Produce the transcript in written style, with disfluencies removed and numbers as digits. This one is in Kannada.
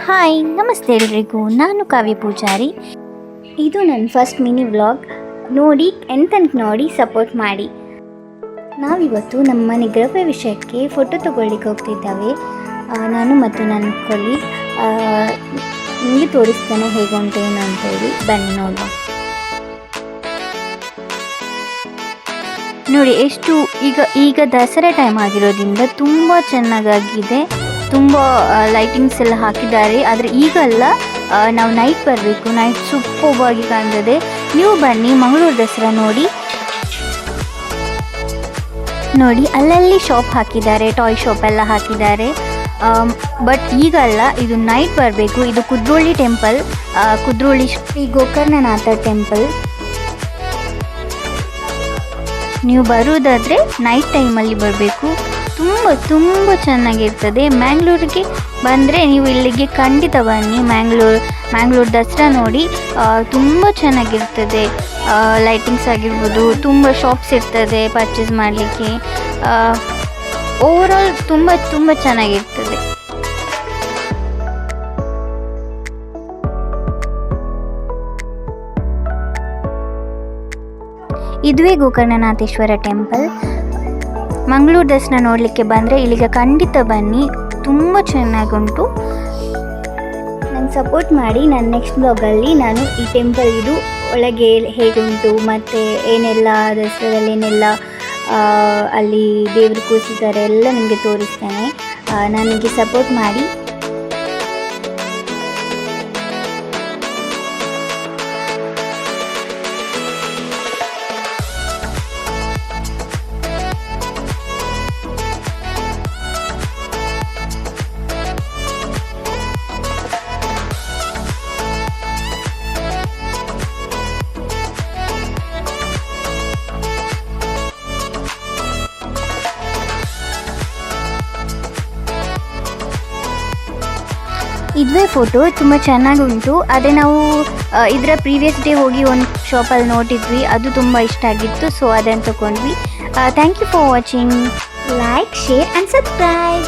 ಹಾಯ್ ನಮಸ್ತೆ ಎಲ್ರಿಗೂ, ನಾನು ಕಾವ್ಯ ಪೂಜಾರಿ. ಇದು ನನ್ನ ಫಸ್ಟ್ ಮಿನಿ ವ್ಲಾಗ್. ನೋಡಿ ಎಂತಂತ ನೋಡಿ ಸಪೋರ್ಟ್ ಮಾಡಿ. ನಾವಿವತ್ತು ನಮ್ಮ ಮನೆ ಗೃಹ ವಿಷಯಕ್ಕೆ ಫೋಟೋ ತೊಗೊಳ್ಳಿಕ್ಕೆ ಹೋಗ್ತಿದ್ದಾವೆ. ನಾನು ಮತ್ತು ನನ್ನ ಕೊಲೀಗ್ ನಿಮಗೆ ತೋರಿಸ್ತೇನೆ ಹೇಗೆ ಉಂಟೇನು ಅಂತೇಳಿ. ಬನ್ನಿ ನೋಡುವ. ನೋಡಿ ಎಷ್ಟು ಈಗ ದಸರಾ ಟೈಮ್ ಆಗಿರೋದ್ರಿಂದ ತುಂಬ ಚೆನ್ನಾಗಾಗಿದೆ. ತುಂಬ ಲೈಟಿಂಗ್ಸ್ ಎಲ್ಲ ಹಾಕಿದ್ದಾರೆ. ಆದರೆ ಈಗಲ್ಲ, ನಾವು ನೈಟ್ ಬರಬೇಕು. ನೈಟ್ ಸೂಪರ್ವಾಗಿ ಕಾಣ್ತದೆ. ನೀವು ಬನ್ನಿ, ಮಂಗಳೂರು ದಸರಾ ನೋಡಿ ಅಲ್ಲಲ್ಲಿ ಶಾಪ್ ಹಾಕಿದ್ದಾರೆ, ಟಾಯ್ ಶಾಪ್ ಎಲ್ಲ ಹಾಕಿದ್ದಾರೆ. ಬಟ್ ಈಗಲ್ಲ, ಇದು ನೈಟ್ ಬರಬೇಕು. ಇದು ಕುದ್ರೋಳಿ ಟೆಂಪಲ್, ಕುದ್ರೋಳಿ ಶ್ರೀ ಗೋಕರ್ಣನಾಥ ಟೆಂಪಲ್. ನೀವು ಬರುವುದಾದರೆ ನೈಟ್ ಟೈಮಲ್ಲಿ ಬರಬೇಕು. ತುಂಬ ಚೆನ್ನಾಗಿರ್ತದೆ. ಮ್ಯಾಂಗ್ಳೂರಿಗೆ ಬಂದರೆ ನೀವು ಇಲ್ಲಿಗೆ ಖಂಡಿತ ಬನ್ನಿ. ಮ್ಯಾಂಗ್ಳೂರು ದಸರಾ ನೋಡಿ, ತುಂಬ ಚೆನ್ನಾಗಿರ್ತದೆ. ಲೈಟಿಂಗ್ಸ್ ಆಗಿರ್ಬೋದು, ತುಂಬ ಶಾಪ್ಸ್ ಇರ್ತದೆ ಪರ್ಚೇಸ್ ಮಾಡಲಿಕ್ಕೆ. ಓವರಾಲ್ ತುಂಬ ಚೆನ್ನಾಗಿರ್ತದೆ. ಇದುವೇ ಗೋಕರ್ಣನಾಥೇಶ್ವರ ಟೆಂಪಲ್. ಮಂಗಳೂರು ದಸರಾ ನೋಡಲಿಕ್ಕೆ ಬಂದರೆ ಇಲ್ಲಿಗೆ ಖಂಡಿತ ಬನ್ನಿ. ತುಂಬ ಚೆನ್ನಾಗುಂಟು. ನಂಗೆ ಸಪೋರ್ಟ್ ಮಾಡಿ. ನನ್ನ ನೆಕ್ಸ್ಟ್ ಬ್ಲಾಗಲ್ಲಿ ನಾನು ಈ ಟೆಂಪಲ್ ಇದು ಒಳಗೆ ಹೇಗುಂಟು ಮತ್ತು ಏನೆಲ್ಲ ದಸರಾದಲ್ಲಿ ಏನೆಲ್ಲ ಅಲ್ಲಿ ದೇವರು ಕೂರಿಸಿದ್ದಾರೆ ಎಲ್ಲ ನಿಮಗೆ ತೋರಿಸ್ತೇನೆ. ನನಗೆ ಸಪೋರ್ಟ್ ಮಾಡಿ. ಇದುವೇ ಫೋಟೋ ತುಂಬ ಚೆನ್ನಾಗುಂಟು. ಆದರೆ ನಾವು ಇದರ ಪ್ರೀವಿಯಸ್ ಡೇ ಹೋಗಿ ಒಂದು ಶಾಪಲ್ಲಿ ನೋಡಿದ್ವಿ, ಅದು ತುಂಬ ಇಷ್ಟ ಆಗಿತ್ತು. ಸೊ ಅದನ್ನು ತಗೊಂಡ್ವಿ. Thank you for watching. Like, share and subscribe.